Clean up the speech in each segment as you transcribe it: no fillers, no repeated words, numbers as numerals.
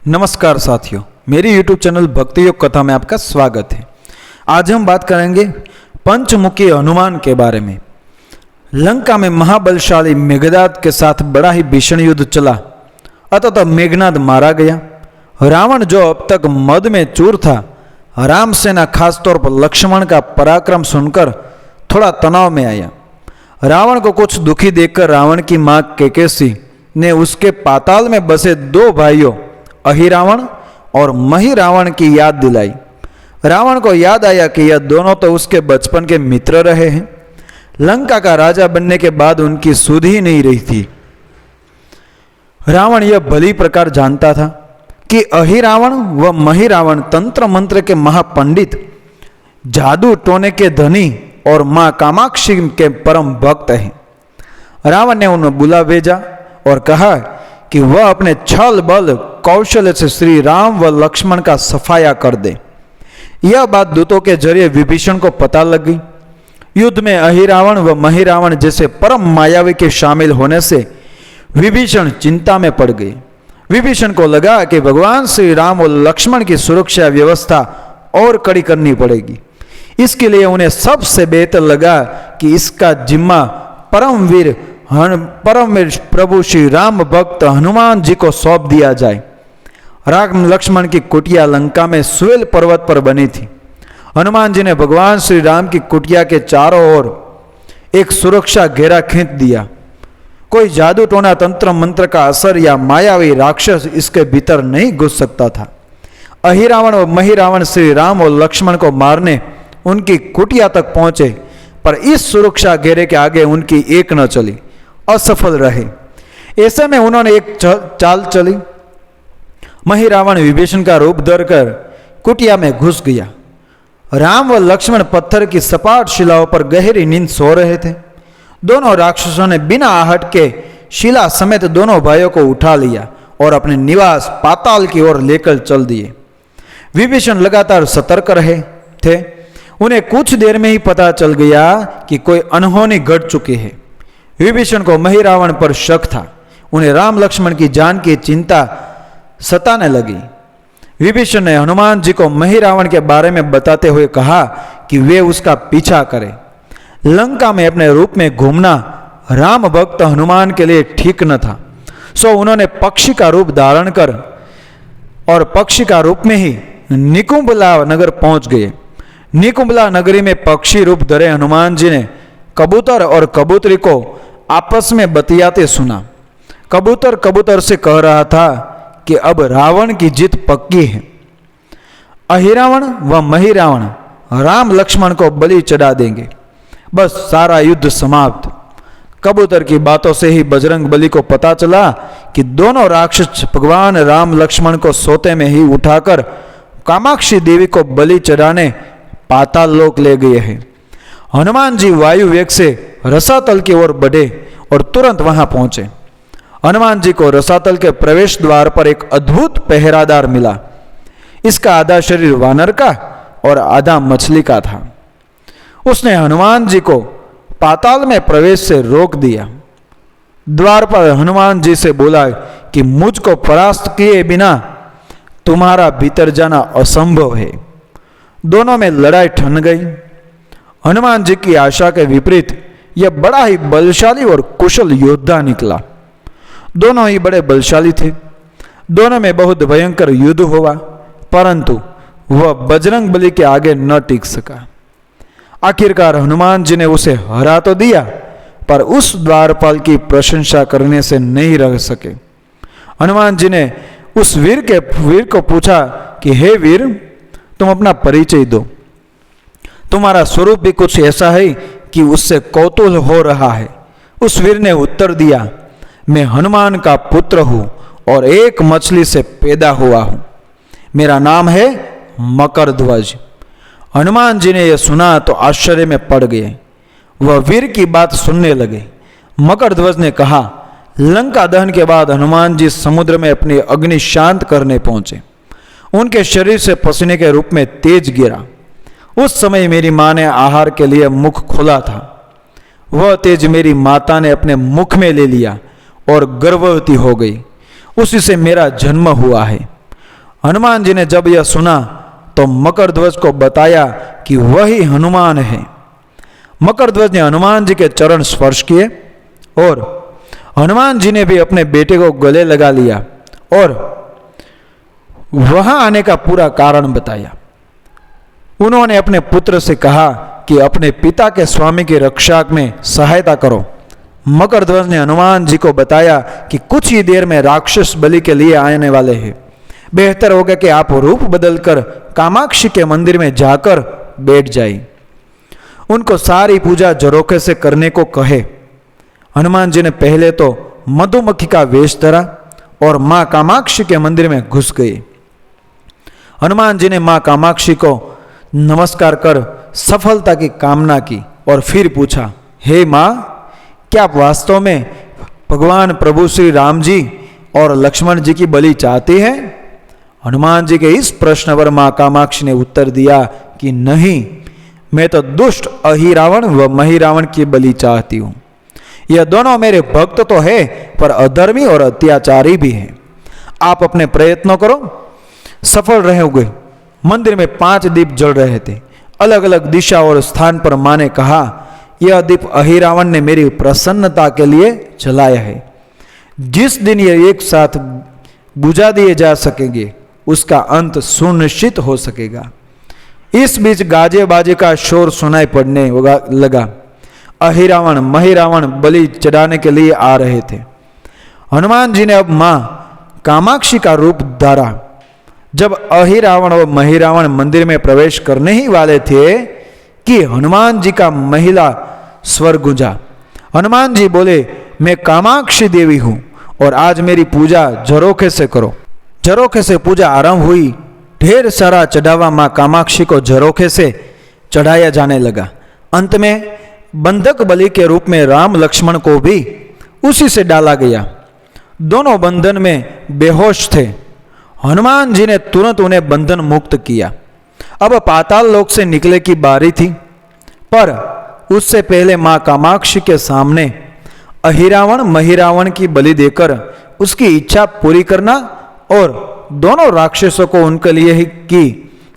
नमस्कार साथियों, मेरी YouTube चैनल भक्ति योग कथा में आपका स्वागत है। आज हम बात करेंगे पंचमुखी हनुमान के बारे में। लंका में महाबलशाली मेघनाद के साथ बड़ा ही भीषण युद्ध चला। अतः मेघनाद मारा गया। रावण जो अब तक मद में चूर था, राम सेना खासतौर पर लक्ष्मण का पराक्रम सुनकर थोड़ा तनाव में आया। रावण को कुछ दुखी देखकर रावण की मां केकेसी ने उसके पाताल में बसे दो भाइयों अहिरावण और महिरावण की याद दिलाई। रावण को याद आया कि यह दोनों तो उसके बचपन के मित्र रहे हैं। लंका का राजा बनने के बाद उनकी सुध ही नहीं रही थी। रावण यह भली प्रकार जानता था कि अहिरावण व महिरावण तंत्र मंत्र के महापंडित, जादू टोने के धनी और मां कामाक्षी के परम भक्त हैं। रावण ने उन्हें बुला भेजा और कहा कि वह अपने छल बल कौशल्य से श्री राम व लक्ष्मण का सफाया कर दे। यह बात दूतों के जरिए विभीषण को पता लग गई। युद्ध में अहिरावण व महिरावण जैसे परम मायावी के शामिल होने से विभीषण चिंता में पड़ गए। विभीषण को लगा कि भगवान श्री राम और लक्ष्मण की सुरक्षा व्यवस्था और कड़ी करनी पड़ेगी। इसके लिए उन्हें सबसे बेहतर लगा कि इसका जिम्मा परमवीर प्रभु श्री राम भक्त हनुमान जी को सौंप दिया जाए। राम लक्ष्मण की कुटिया लंका में सुएल पर्वत पर बनी थी। हनुमान जी ने भगवान श्री राम की कुटिया के चारों ओर एक सुरक्षा घेरा खींच दिया। कोई जादू टोना तंत्र मंत्र का असर या मायावी राक्षस इसके भीतर नहीं घुस सकता था। अहिरावण और महिरावण श्री राम और लक्ष्मण को मारने उनकी कुटिया तक पहुंचे, पर इस सुरक्षा घेरे के आगे उनकी एक न चली, असफल रहे। ऐसे में उन्होंने एक चाल चली। महिरावण विभीषण का रूप धरकर कुटिया में घुस गया। राम व लक्ष्मण पत्थर की सपाट शिलाओं पर गहरी नींद सो रहे थे। दोनों राक्षसों ने बिना आहट के शिला समेत दोनों भाइयों को उठा लिया और अपने निवास पाताल की ओर लेकर चल दिए। विभीषण लगातार सतर्क रहे थे। उन्हें कुछ देर में ही पता चल गया कि कोई अनहोनी घट चुकी है। विभीषण को महिरावण पर शक था। उन्हें राम लक्ष्मण की जान की चिंता सताने लगी। विभीषण ने हनुमान जी को महिरावण के बारे में बताते हुए कहा कि वे उसका पीछा करें। लंका में अपने रूप में घूमना राम भक्त हनुमान के लिए ठीक न था। सो उन्होंने पक्षी का रूप धारण कर और पक्षी का रूप में ही निकुंभला नगर पहुंच गए। निकुंभला नगरी में पक्षी रूप धरे हनुमान जी ने कबूतर और कबूतरी को आपस में बतियाते सुना। कबूतर कबूतर से कह रहा था कि अब रावण की जीत पक्की है। अहिरावण व महिरावण राम लक्ष्मण को बलि चढ़ा देंगे, बस सारा युद्ध समाप्त। कबूतर की बातों से ही बजरंग बली को पता चला कि दोनों राक्षस भगवान राम लक्ष्मण को सोते में ही उठाकर कामाक्षी देवी को बलि चढ़ाने पाताल लोक ले गए हैं। हनुमान जी वायु वेग से रसातल की ओर बढ़े और तुरंत वहां पहुंचे। हनुमान जी को रसातल के प्रवेश द्वार पर एक अद्भुत पहरादार मिला। इसका आधा शरीर वानर का और आधा मछली का था। उसने हनुमान जी को पाताल में प्रवेश से रोक दिया। द्वार पर हनुमान जी से बोला कि मुझको परास्त किए बिना तुम्हारा भीतर जाना असंभव है। दोनों में लड़ाई ठन गई। हनुमान जी की आशा के विपरीत यह बड़ा ही बलशाली और कुशल योद्धा निकला। दोनों ही बड़े बलशाली थे। दोनों में बहुत भयंकर युद्ध हुआ, परंतु वह बजरंग बली के आगे न टिक सका। आखिरकार हनुमान जी ने उसे हरा तो दिया, पर उस द्वारपाल की प्रशंसा करने से नहीं रह सके। हनुमान जी ने उस वीर को पूछा कि हे वीर, तुम अपना परिचय दो। तुम्हारा स्वरूप भी कुछ ऐसा है कि उससे कौतूहल हो रहा है। उस वीर ने उत्तर दिया, मैं हनुमान का पुत्र हूं और एक मछली से पैदा हुआ हूं। मेरा नाम है मकरध्वज। हनुमान जी ने यह सुना तो आश्चर्य में पड़ गए। वह वीर की बात सुनने लगे। मकरध्वज ने कहा, लंका दहन के बाद हनुमान जी समुद्र में अपनी अग्नि शांत करने पहुंचे। उनके शरीर से पसीने के रूप में तेज गिरा। उस समय मेरी मां ने आहार के लिए मुख खोला था। वह तेज मेरी माता ने अपने मुख में ले लिया और गर्भवती हो गई। उसी से मेरा जन्म हुआ है। हनुमान जी ने जब यह सुना तो मकरध्वज को बताया कि वही हनुमान है। मकरध्वज ने हनुमान जी के चरण स्पर्श किए और हनुमान जी ने भी अपने बेटे को गले लगा लिया और वहां आने का पूरा कारण बताया। उन्होंने अपने पुत्र से कहा कि अपने पिता के स्वामी की रक्षा में सहायता करो। मकरध्वज ने हनुमान जी को बताया कि कुछ ही देर में राक्षस बलि के लिए आने वाले हैं। बेहतर होगा कि आप रूप बदलकर कामाक्षी के मंदिर में जाकर बैठ जाइए। उनको सारी पूजा झरोखे से करने को कहे। हनुमान जी ने पहले तो मधुमक्खी का वेश धरा और मां कामाक्षी के मंदिर में घुस गए। हनुमान जी ने मां कामाक्षी को नमस्कार कर सफलता की कामना की और फिर पूछा, हे मां, क्या आप वास्तव में भगवान प्रभु श्री राम जी और लक्ष्मण जी की बलि चाहती हैं? हनुमान जी के इस प्रश्न पर मां कामाक्षी ने उत्तर दिया कि नहीं, मैं तो दुष्ट अहिरावण व महिरावण की बलि चाहती हूं। यह दोनों मेरे भक्त तो है पर अधर्मी और अत्याचारी भी हैं। आप अपने प्रयत्नों करो, सफल रहोगे। मंदिर में 5 दीप जल रहे थे। अलग अलग दिशा और स्थान पर मां ने कहा, यह दीप अहिरावण ने मेरी प्रसन्नता के लिए जलाया है। जिस दिन ये एक साथ बुझा दिए जा सकेंगे उसका अंत सुनिश्चित हो सकेगा। इस बीच गाजे बाजे का शोर सुनाई पड़ने लगा। अहिरावण महिरावण बलि चढ़ाने के लिए आ रहे थे। हनुमान जी ने अब मां कामाक्षी का रूप धारा। जब अहिरावण और महिरावण मंदिर में प्रवेश करने ही वाले थे कि हनुमान जी का महिला स्वर गूंजा। हनुमान जी बोले, मैं कामाक्षी देवी हूं और आज मेरी पूजा झरोखे से करो। झरोखे से पूजा आरंभ हुई। ढेर सारा चढ़ावा मां कामाक्षी को झरोखे से चढ़ाया जाने लगा। अंत में बंधक बलि के रूप में राम लक्ष्मण को भी उसी से डाला गया। दोनों बंधन में बेहोश थे। हनुमान जी ने तुरंत उन्हें बंधन मुक्त किया। अब पाताल लोक से निकले की बारी थी, पर उससे पहले मां कामाक्षी के सामने अहिरावण महिरावण की बलि देकर उसकी इच्छा पूरी करना और दोनों राक्षसों को उनके लिए ही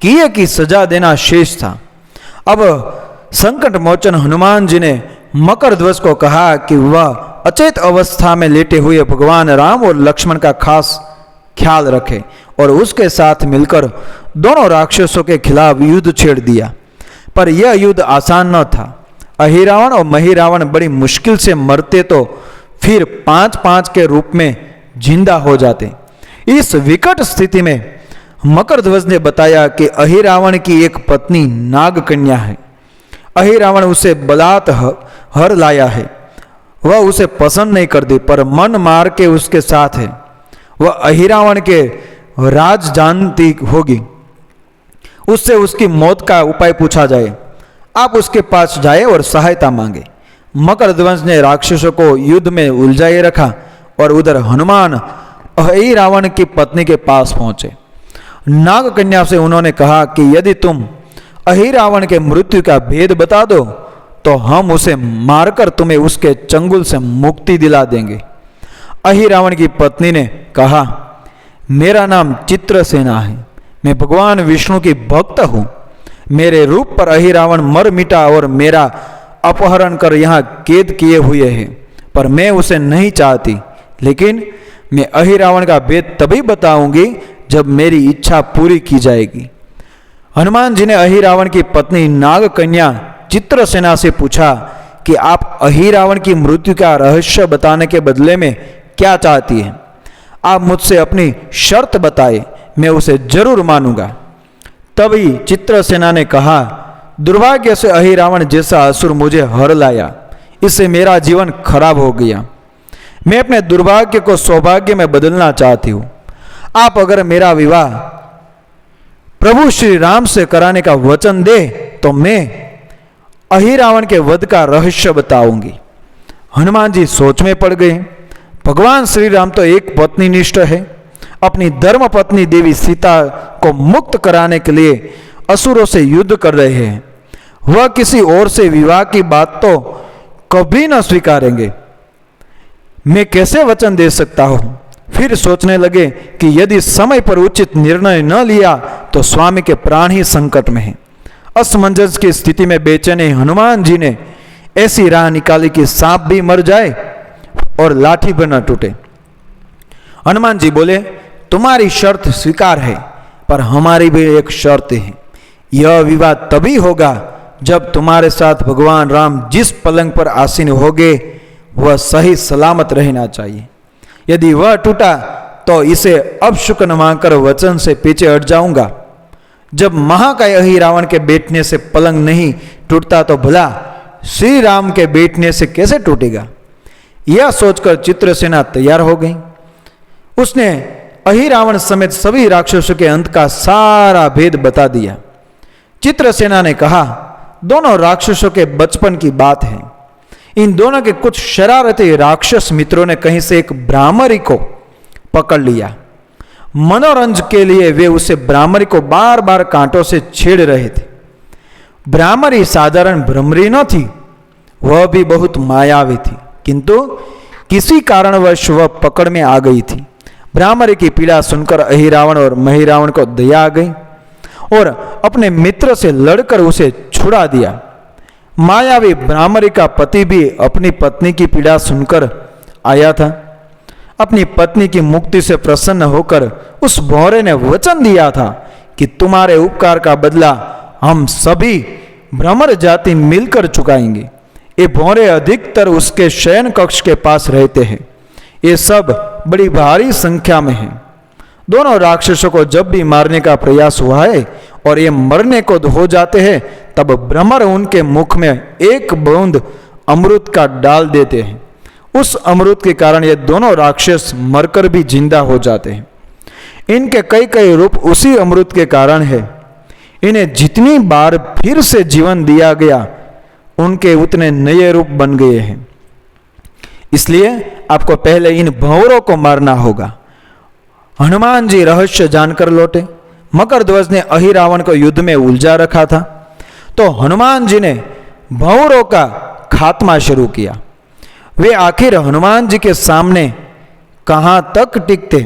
किए की सजा देना शेष था। अब संकट मोचन हनुमान जी ने मकरध्वज को कहा कि वह अचेत अवस्था में लेटे हुए भगवान राम और लक्ष्मण का खास ख्याल रखे और उसके साथ मिलकर दोनों राक्षसों के खिलाफ युद्ध छेड़ दिया। पर यह युद्ध आसान न था। अहिरावण और महिरावण बड़ी मुश्किल से मरते तो फिर 5-5 के रूप में जिंदा हो जाते। इस विकट स्थिति में मकरध्वज ने बताया कि अहिरावण की एक पत्नी नागकन्या है। अहिरावण उसे बलात् हर लाया है। वह उसे पसंद नहीं करती पर मन मार के उसके साथ है। वह अहिरावण के राज जानती होगी। उससे उसकी मौत का उपाय पूछा जाए। आप उसके पास जाए और सहायता मांगे। मकरध्वज ने राक्षसों को युद्ध में उलझाए रखा और उधर हनुमान अहिरावण की पत्नी के पास पहुंचे। नागकन्या से उन्होंने कहा कि यदि तुम अहिरावण के मृत्यु का भेद बता दो तो हम उसे मारकर तुम्हें उसके चंगुल से मुक्ति दिला देंगे। अहिरावण की पत्नी ने कहा, मेरा नाम चित्रसेना है। मैं भगवान विष्णु की भक्त हूं। मेरे रूप पर अहिरावण मर मिटा और मेरा अपहरण कर यहाँ कैद किए हुए है, पर मैं उसे नहीं चाहती। लेकिन मैं अहिरावण का भेद तभी बताऊंगी जब मेरी इच्छा पूरी की जाएगी। हनुमान जी ने अहिरावण की पत्नी नागकन्या चित्रसेना से पूछा कि आप अहिरावण की मृत्यु का रहस्य बताने के बदले में क्या चाहती हैं? आप मुझसे अपनी शर्त बताए, मैं उसे जरूर मानूंगा। तभी चित्रसेना ने कहा, दुर्भाग्य से अहिरावण जैसा असुर मुझे हर लाया। इससे मेरा जीवन खराब हो गया। मैं अपने दुर्भाग्य को सौभाग्य में बदलना चाहती हूं। आप अगर मेरा विवाह प्रभु श्री राम से कराने का वचन दे तो मैं अहिरावण के वध का रहस्य बताऊंगी। हनुमान जी सोच में पड़ गए। भगवान श्री राम तो एक पत्नीनिष्ठ है। अपनी धर्म पत्नी देवी सीता को मुक्त कराने के लिए असुरों से युद्ध कर रहे हैं। वह किसी और से विवाह की बात तो कभी न स्वीकारेंगे। मैं कैसे वचन दे सकता हूं? फिर सोचने लगे कि यदि समय पर उचित निर्णय न लिया तो स्वामी के प्राण ही संकट में हैं। असमंजस की स्थिति में बेचैन हनुमान जी ने ऐसी राह निकाली कि सांप भी मर जाए और लाठी भी न टूटे। हनुमान जी बोले, तुम्हारी शर्त स्वीकार है, पर हमारी भी एक शर्त है। यह विवाद तभी होगा जब तुम्हारे साथ भगवान राम जिस पलंग पर आसीन होंगे वह सही सलामत रहना चाहिए। यदि वह टूटा तो इसे अपशुकन मानकर वचन से पीछे हट जाऊंगा। जब महाकाय अहिरावण के बैठने से पलंग नहीं टूटता तो भला श्री राम के बैठने से कैसे टूटेगा। यह सोचकर चित्रसेना तैयार हो गई। उसने अहिरावण समेत सभी राक्षसों के अंत का सारा भेद बता दिया। चित्रसेना ने कहा, दोनों राक्षसों के बचपन की बात है। इन दोनों के कुछ शरारती राक्षस मित्रों ने कहीं से एक ब्राह्मणी को पकड़ लिया। मनोरंजन के लिए वे उसे ब्राह्मणी को बार बार कांटों से छेड़ रहे थे। ब्राह्मणी साधारण भ्रमरी न थी, वह भी बहुत मायावी थी, किंतु किसी कारणवश वह पकड़ में आ गई थी। ब्राह्मणी की पीड़ा सुनकर अहिरावण और महिरावण को दया आ गई और अपने मित्र से लड़कर उसे छुड़ा दिया। मायावी ब्राह्मणी का पति भी अपनी पत्नी की पीड़ा सुनकर आया था। अपनी पत्नी की मुक्ति से प्रसन्न होकर उस भौरे ने वचन दिया था कि तुम्हारे उपकार का बदला हम सभी भ्रमर जाति मिलकर चुकाएंगे। ये भौरे अधिकतर उसके शयन कक्ष के पास रहते हैं। ये सब बड़ी भारी संख्या में हैं। दोनों राक्षसों को जब भी मारने का प्रयास हुआ है और ये मरने को हो जाते हैं, तब भ्रमर उनके मुख में एक बूंद अमृत का डाल देते हैं। उस अमृत के कारण ये दोनों राक्षस मरकर भी जिंदा हो जाते हैं। इनके कई कई रूप उसी अमृत के कारण है। इन्हें जितनी बार फिर से जीवन दिया गया, उनके उतने नए रूप बन गए हैं। इसलिए आपको पहले इन भंवरों को मारना होगा। हनुमान जी रहस्य जानकर लौटे। मकरध्वज ने अहिरावण को युद्ध में उलझा रखा था, तो हनुमान जी ने भंवरों का खात्मा शुरू किया। वे आखिर हनुमान जी के सामने कहां तक टिकते।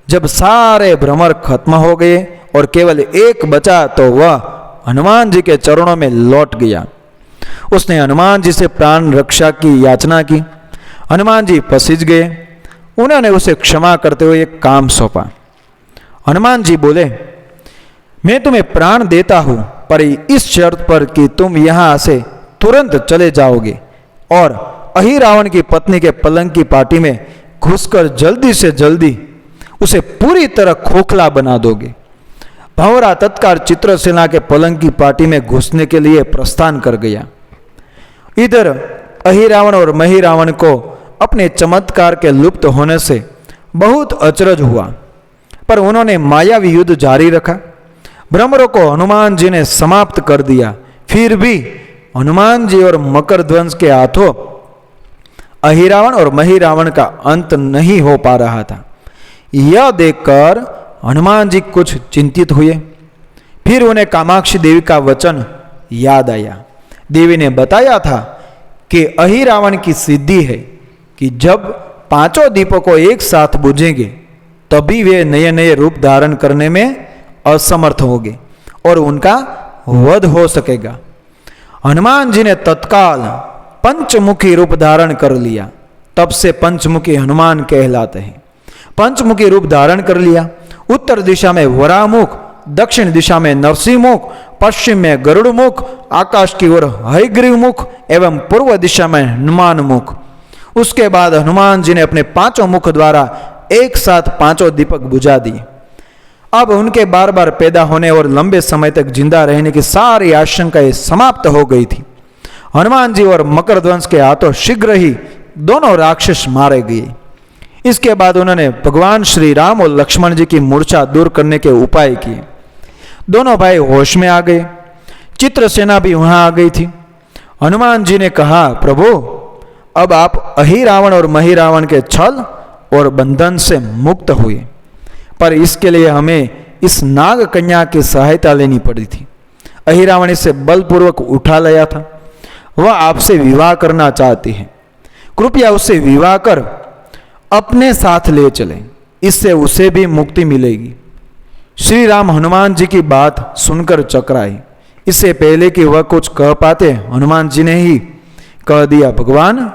जब सारे भ्रमर खत्म हो गए और केवल एक बचा, तो वह हनुमान जी के चरणों में लौट गया। उसने हनुमान जी से प्राण रक्षा की याचना की। हनुमान जी पसीज गए। उन्होंने उसे क्षमा करते हुए एक काम सौंपा। हनुमान जी बोले, मैं तुम्हें प्राण देता हूं, पर इस शर्त पर कि तुम यहां से तुरंत चले जाओगे और अहिरावण की पत्नी के पलंग की पार्टी में घुसकर जल्दी से जल्दी उसे पूरी तरह खोखला बना दोगे। भंवरा तत्काल चित्रसेना के पलंग की पार्टी में घुसने के लिए प्रस्थान कर गया। इधर अहिरावण और महिरावण को अपने चमत्कार के लुप्त होने से बहुत अचरज हुआ, पर उन्होंने मायावी युद्ध जारी रखा। भ्रमरों को हनुमान जी ने समाप्त कर दिया। फिर भी हनुमान जी और मकरध्वज के हाथों अहिरावण और महिरावण का अंत नहीं हो पा रहा था। यह देखकर हनुमान जी कुछ चिंतित हुए। फिर उन्हें कामाक्षी देवी का वचन याद आया। देवी ने बताया था कि अहिरावण की सिद्धि है कि जब पांचों दीपों को एक साथ बुझेंगे तभी वे नए नए रूप धारण करने में असमर्थ होंगे और उनका वध हो सकेगा। हनुमान जी ने तत्काल पंचमुखी रूप धारण कर लिया। तब से पंचमुखी हनुमान कहलाते हैं। पंचमुखी रूप धारण कर लिया। उत्तर दिशा में वरामुख, दक्षिण दिशा में नरसिंहमुख, पश्चिम में गरुड़मुख, आकाश की ओर हयग्रीव मुख एवं पूर्व दिशा में हनुमान मुख। उसके बाद हनुमान जी ने अपने पांचों मुख द्वारा एक साथ पांचों दीपक बुझा दिए। अब उनके बार बार पैदा होने और लंबे समय तक जिंदा रहने की सारी आशंकाएं समाप्त हो गई थी। हनुमान जी और मकरध्वज के हाथों शीघ्र ही दोनों राक्षस मारे गए। इसके बाद उन्होंने भगवान श्री राम और लक्ष्मण जी की मूर्छा दूर करने के उपाय किए। दोनों भाई होश में आ गए। चित्रसेना भी वहां आ गई थी। हनुमान जी ने कहा, प्रभु, अब आप अहिरावण और महिरावण के छल और बंधन से मुक्त हुए, पर इसके लिए हमें इस नाग कन्या की सहायता लेनी पड़ी थी। अहिरावण इसे बलपूर्वक उठा लाया था। वह आपसे विवाह करना चाहती है। कृपया उससे विवाह कर अपने साथ ले चलें। इससे उसे भी मुक्ति मिलेगी। श्री राम हनुमान जी की बात सुनकर चकराए। इससे पहले कि वह कुछ कह पाते, हनुमान जी ने ही कह दिया, भगवान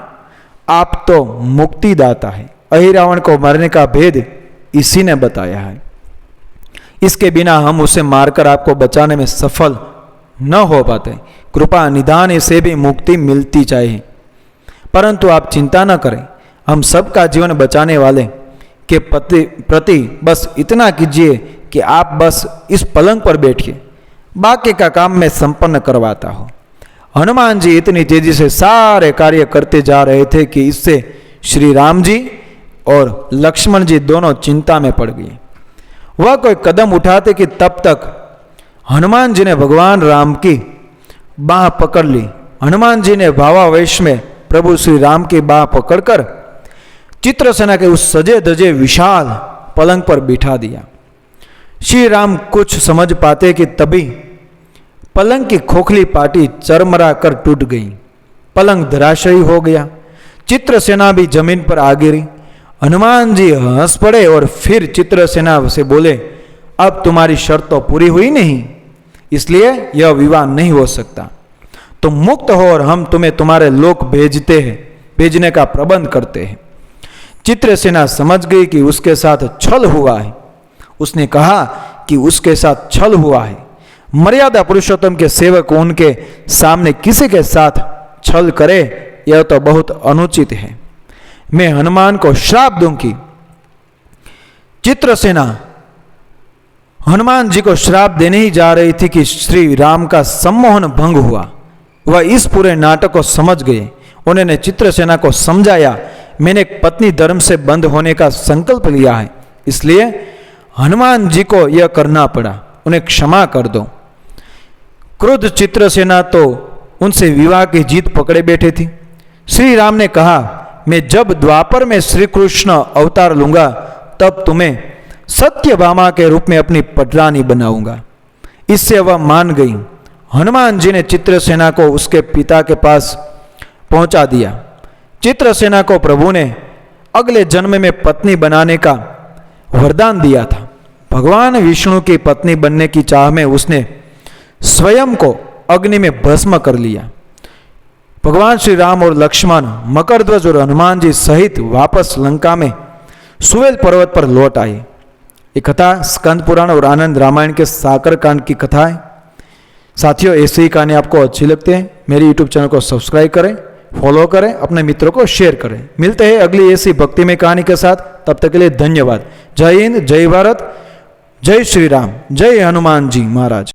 आप तो मुक्तिदाता है। अहिरावण को मारने का भेद इसी ने बताया है। इसके बिना हम उसे मारकर आपको बचाने में सफल न हो पाते। कृपा निदान इसे भी मुक्ति मिलती चाहिए। परंतु आप चिंता न करें, हम सबका जीवन बचाने वाले के प्रति बस इतना कीजिए कि आप बस इस पलंग पर बैठिए, बाकी का काम मैं संपन्न करवाता हूँ। हनुमान जी इतनी तेजी से सारे कार्य करते जा रहे थे कि इससे श्री राम जी और लक्ष्मण जी दोनों चिंता में पड़ गए। वह कोई कदम उठाते कि तब तक हनुमान जी ने भगवान राम की बाह पकड़ ली। हनुमान जी ने भावावेश में प्रभु श्री राम की बाह पकड़कर चित्रसेना के उस सजे धजे विशाल पलंग पर बिठा दिया। श्री राम कुछ समझ पाते कि तभी पलंग की खोखली पाटी चरमरा कर टूट गई। पलंग धराशायी हो गया। चित्रसेना भी जमीन पर आ गिरी। हनुमान जी हंस पड़े और फिर चित्रसेना से बोले, अब तुम्हारी शर्त तो पूरी हुई नहीं, इसलिए यह विवाह नहीं हो सकता। तुम मुक्त हो और हम तुम्हें तुम्हारे लोक भेजने का प्रबंध करते हैं। चित्रसेना समझ गई कि उसके साथ छल हुआ है। उसने कहा कि उसके साथ छल हुआ है। मर्यादा पुरुषोत्तम के सेवक उनके सामने किसी के साथ छल करे, यह तो बहुत अनुचित है। मैं हनुमान को श्राप दूंगी। चित्रसेना हनुमान जी को श्राप देने ही जा रही थी कि श्री राम का सम्मोहन भंग हुआ। वह इस पूरे नाटक को समझ गए। उन्होंने चित्रसेना को समझाया, मैंने एक पत्नी धर्म से बंद होने का संकल्प लिया है, इसलिए हनुमान जी को यह करना पड़ा, उन्हें क्षमा कर दो। क्रुद्ध चित्रसेना तो उनसे विवाह की जीत पकड़े बैठे थी। श्री राम ने कहा, मैं जब द्वापर में श्री कृष्ण अवतार लूंगा तब तुम्हें सत्यभामा के रूप में अपनी पटरानी बनाऊंगा। इससे वह मान गई। हनुमान जी ने चित्रसेना को उसके पिता के पास पहुंचा दिया। चित्रसेना को प्रभु ने अगले जन्म में पत्नी बनाने का वरदान दिया था। भगवान विष्णु की पत्नी बनने की चाह में उसने स्वयं को अग्नि में भस्म कर लिया। भगवान श्री राम और लक्ष्मण, मकरध्वज और हनुमान जी सहित वापस लंका में सुवेल पर्वत पर लौट आए। ये कथा स्कंद पुराण और आनंद रामायण के साकर कांड की कथा है। साथियों, ऐसी ही कहानी आपको अच्छी लगती है, मेरे यूट्यूब चैनल को सब्सक्राइब करें, फॉलो करें, अपने मित्रों को शेयर करें। मिलते हैं अगली ऐसी भक्तिमय कहानी के साथ। तब तक के लिए धन्यवाद। जय हिंद, जय भारत, जय श्री राम, जय हनुमान जी महाराज।